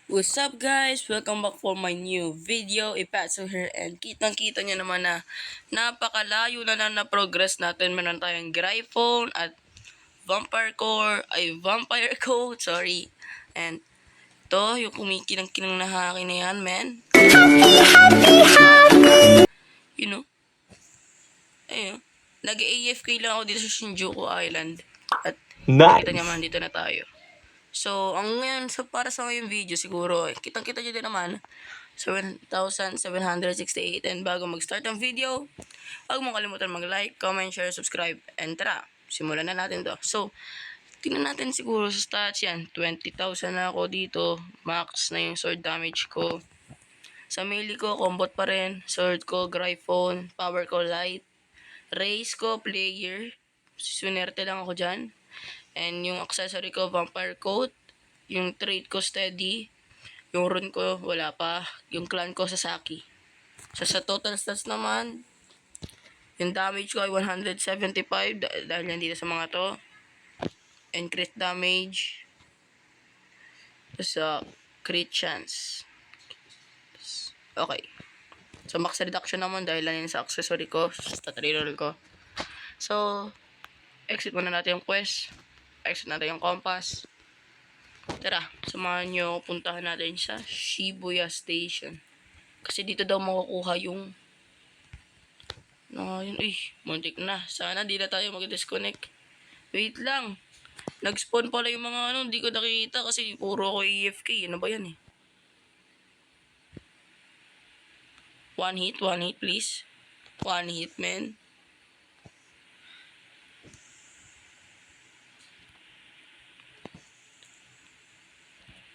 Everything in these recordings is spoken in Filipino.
What's up guys? Welcome back for my new video. Ipatso here and kitang-kita nyo naman na napakalayo na progress natin. Meron tayong Gryphon at Vampire Coat, sorry. And to, yung kumikinang-kinang na haki na yan, man. You know? Ayun. Nag-AFK lang ako dito sa Shinjuku Island. At nakita nyo man, dito na tayo. So, ang ngayon, para sa ngayong video siguro, kitang-kita nyo din naman, 7,768. And bago mag-start ang video, huwag mong kalimutan mag-like, comment, share, subscribe, and tara, simulan na natin to. So, tingnan natin siguro sa stats yan. 20,000 na ako dito, max na yung sword damage ko. Sa melee ko, combat pa rin, sword ko, Gryphon, power ko, light, race ko, player, sunerte lang ako dyan. And yung accessory ko, Vampire Coat. Yung trait ko, Steady. Yung rune ko, wala pa. Yung clan ko, Sasaki. So, sa total stats naman, yung damage ko ay 175 dahil nandito sa mga to. And crit damage. So, crit chance. Okay. So, max reduction naman dahil lang yun sa accessory ko, sa reroll ko. So, exit muna natin yung quest. Exit natin yung compass. Tara, samahan nyo, puntahan natin sa Shibuya Station. Kasi dito daw makukuha yung muntik na. Sana di na tayo mag-disconnect. Wait lang. Nag-spawn pala yung mga hindi ko nakikita kasi puro ako AFK. Ano ba yan eh? One hit please. One hit, man.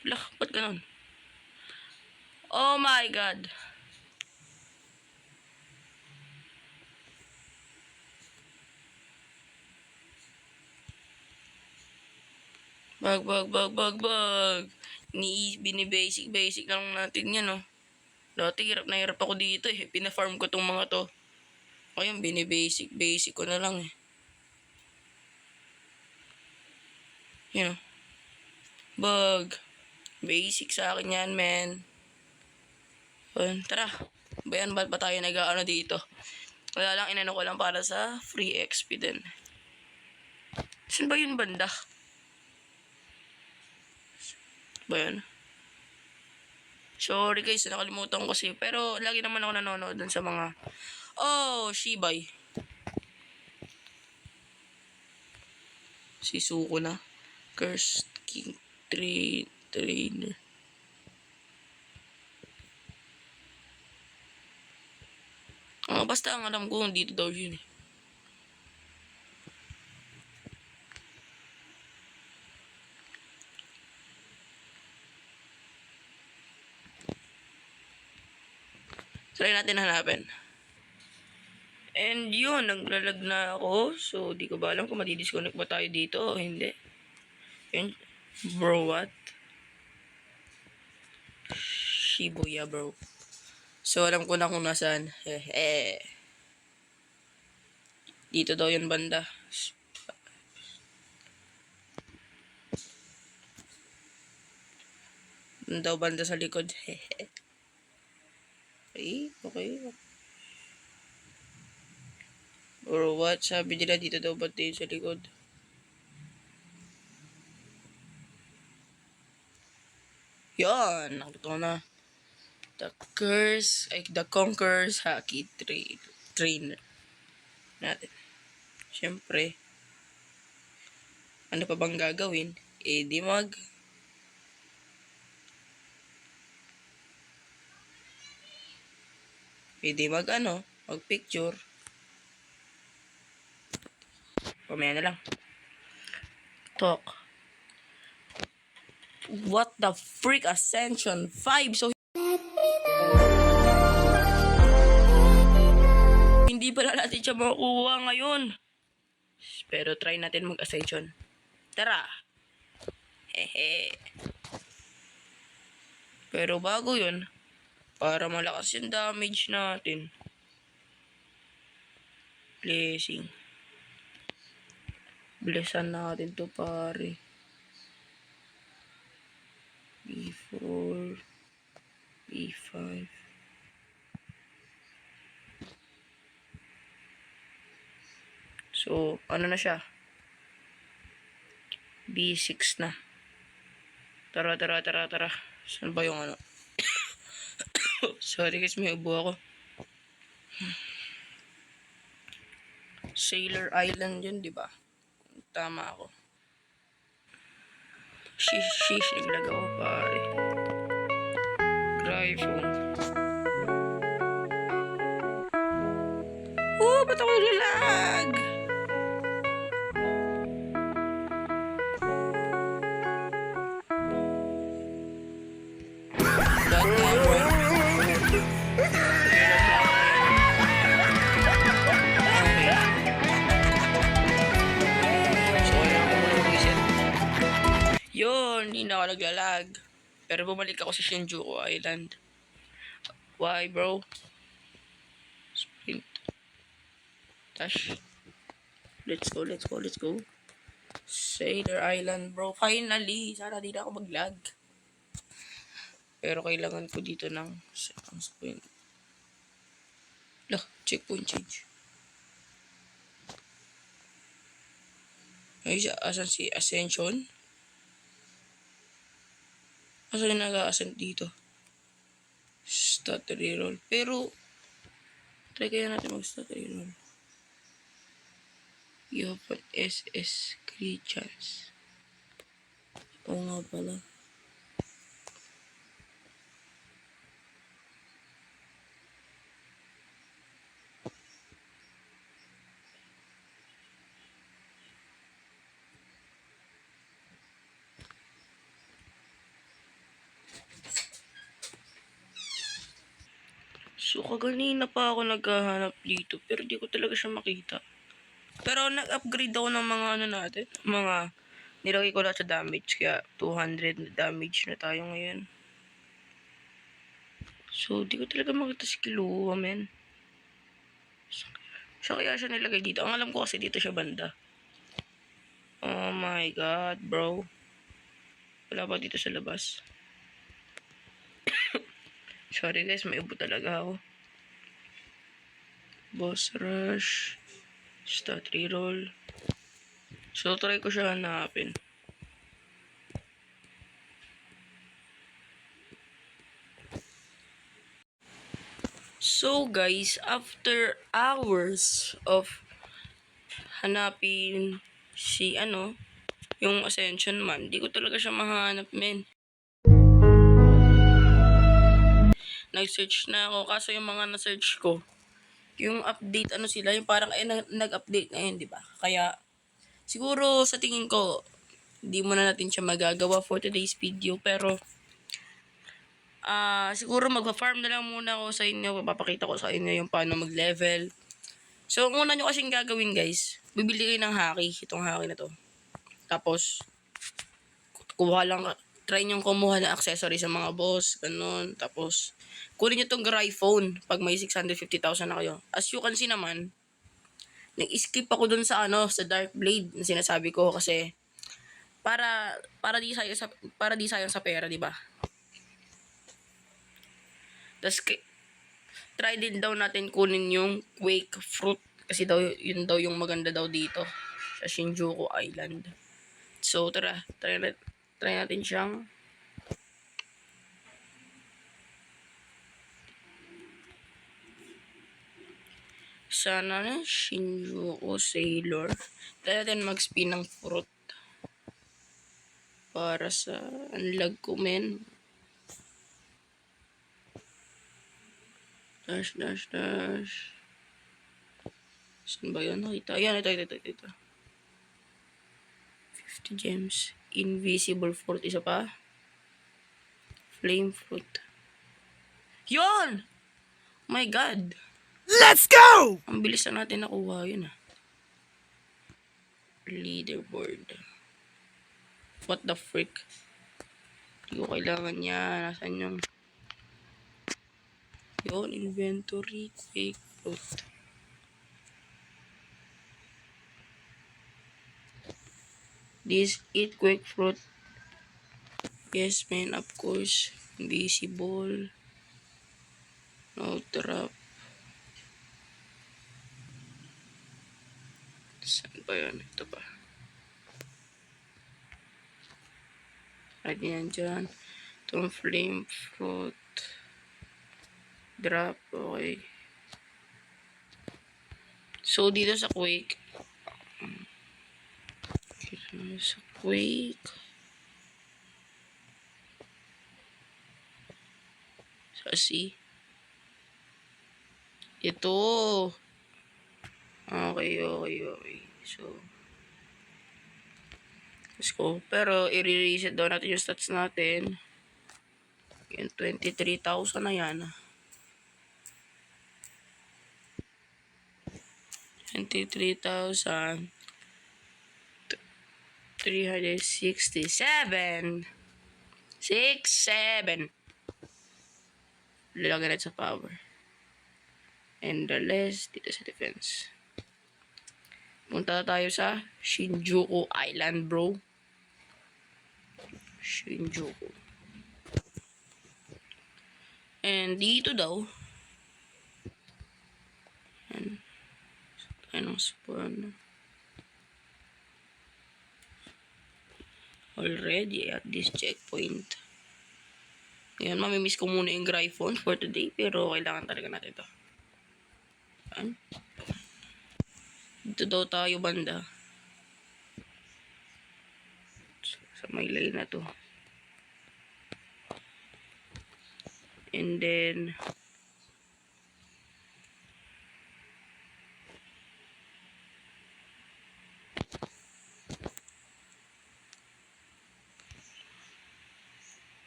Lah, ba't ganun? Oh my god. Bag. Bini-basic lang natin yan, oh. Dati hirap na hirap ako dito eh. Pina-farm ko tong mga to. Ayun, bini-basic ko na lang eh. Yan, bug. Basic sa akin yan, man. Tara. Bayan, ba't ba tayo nag-ano dito? Wala lang, inano ko lang para sa free XP din. Saan ba yun banda? Bayan. Sorry guys, nakalimutan ko kasi. Pero lagi naman ako nanonood dun sa mga Shibay. Si Suko na. Cursed King Trainer. Basta ang alam ko, dito daw yun eh. Try natin hanapin. And yun, naglalag na ako. So, di ko ba alam kung madidisconnect ba tayo dito o hindi. Yun. Bro, what? Shibuya, bro. So, alam ko na kung nasaan. Dito daw yun banda. Daw banda sa likod. Okay. Bro, what? Sabi nila dito daw banda yun sa likod. Yan, nakita ko na. The Conqueror's Haki Trainer natin. Siyempre, ano pa bang gagawin? Di mag picture. Pamaya na lang. Talk. What the freak, Ascension 5? So, hindi pala natin siya makukuha ngayon. Pero try natin mag-Ascension. Tara. Pero bago yun, para malakas yung damage natin. Blessan natin to, pare. Before B5. So, ano na siya? B6 na. Tara. Saan ba yung ano? Sorry guys, may ubo ako. Sailor Island yun, di ba? Tama ako. Shish, naglag ako pare. Gryphon. Ba't ako nilag? Lahat na yung point. Yun, hindi na ako naglalag. Pero bumalik ako sa Shinjuku Island. Why, bro? Sprint. Dash. Let's go. Sailor Island, bro. Finally, sana di na ako mag-lag. Pero kailangan ko dito ng seconds point. Lah, checkpoint change. Ay, asan si Ascension? Asan yung nag-a-ascend dito? Start reroll. Pero, try kaya natin mag-start reroll. You have an SS crit chance. Oo nga pala. So, kaganina pa ako naghahanap dito, pero di ko talaga siya makita. Pero nag-upgrade ako ng mga ano natin, mga nilagay ko lahat sa damage, kaya 200 na damage na tayo ngayon. So, di ko talaga makita si Killua, men. So, kaya siya nilagay dito. Ang alam ko kasi dito siya banda. Oh my god, bro. Wala ba dito sa labas? Sorry guys, may ubo talaga ako. Boss rush. Start reroll. So, try ko siya hanapin. So, guys, after hours of hanapin si yung Ascension man, di ko talaga siya mahanap, men. Nag-search na ako, kaso yung mga na-search ko, yung update, sila, yung parang nag-update ngayon, di ba? Kaya, siguro sa tingin ko, hindi mo na natin siya magagawa for today's video, pero, siguro magpa-farm na lang muna ako sa inyo, papakita ko sa inyo yung paano mag-level. So, ang una nyo kasing gagawin, guys, bibili kayo ng haki, itong haki na to. Tapos, try nyo kumuha ng accessory sa mga boss, ganun. Tapos, kunin nyo tong Gryphon pag may 650,000 na kayo. As you can see naman, nag-skip ako dun sa sa Dark Blade na sinasabi ko kasi para di sayang sa pera, di ba? Tapos try din daw natin kunin yung Quake Fruit kasi yun daw yung maganda daw dito sa Shinjuku Island. So try natin siyang sana na Shinjuku Sailor. Try natin mag-spin ng fruit para sa unlag ko, men. Dash. Saan ba yun? Nakita. Ayan, ito. 50 gems. Invisible fruit. Isa pa. Flame fruit. Yun! My God! Let's go! Ang bilis na natin nakuha yun, Leaderboard. What the frick? Hindi ko kailangan yan. Nasaan yung yun, inventory, Quake fruit. Eat Quake fruit. Yes, man, of course. Invisible. No drop. Saan ba yun? Ito pa. Lagi yan dyan. Itong flame fruit. Drop. Okay. So, dito sa Quake. Sa Quake. Sa C. Ito. Okay. So, let's go. Pero, i-reset daw natin yung stats natin. Yan, 23,000 na yan. 23,367. 67. Lalagyan natin sa power. And the rest dito sa defense. Punta tayo sa Shinjuku Island, bro. Shinjuku. And dito daw. Yan. Anong spawn? Already at this checkpoint. Yan, mamimiss ko muna yung Gryphon for today. Pero kailangan talaga natin ito. Yan. Dito daw tayo banda. Sa may lane na to. And then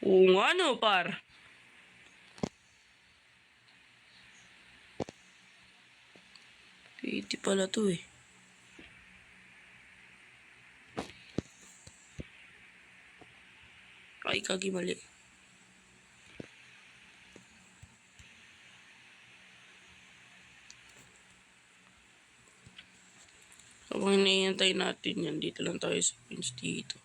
oo nga no, par. Pwede pala to eh. Ay, kagi mali. Kapag hinihintay natin yan, dito lang tayo sa pins dito.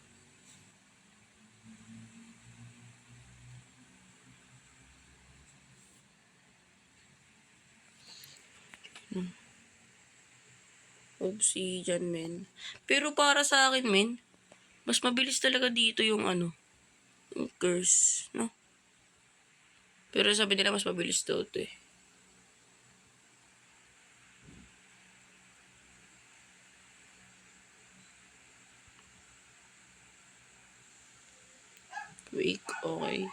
Obsidian, men. Pero para sa akin, men, mas mabilis talaga dito yung ano, yung curse, no? Pero sabi nila mas mabilis daw ito eh. Weak, okay.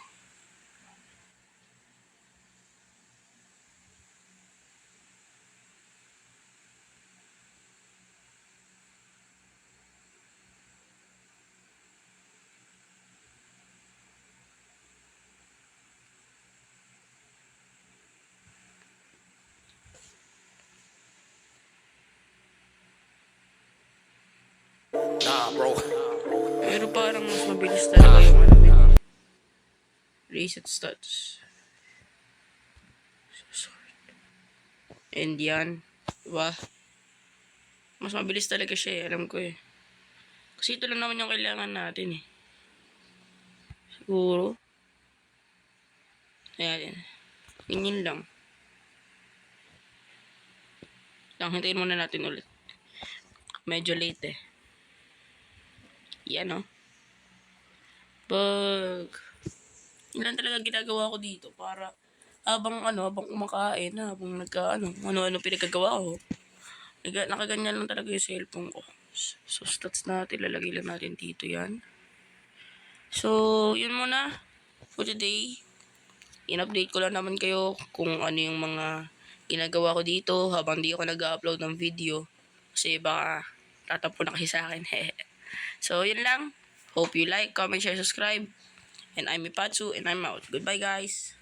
Nah, bro. Pero parang mas mabilis talaga yung ano, men. Reset stats. And yan. Diba? Mas mabilis talaga siya eh. Alam ko eh. Kasi ito lang naman yung kailangan natin eh. Siguro. Ayan. Yun lang. Hintayin muna natin ulit. Medyo late eh. Yan oh. Yun lang talaga ginagawa ko dito para habang kumakain, habang ano-ano pinagagawa ko. Nakaganyan lang talaga yung cellphone ko. So, stats natin, lalagay lang natin dito yan. So, yun muna for today. In-update ko lang naman kayo kung ano yung mga ginagawa ko dito habang di ako nag-upload ng video. Kasi baka tatapo na kasi sa akin. So, yun lang. Hope you like, comment, share, subscribe. And I'm Ipatsu and I'm out. Goodbye, guys.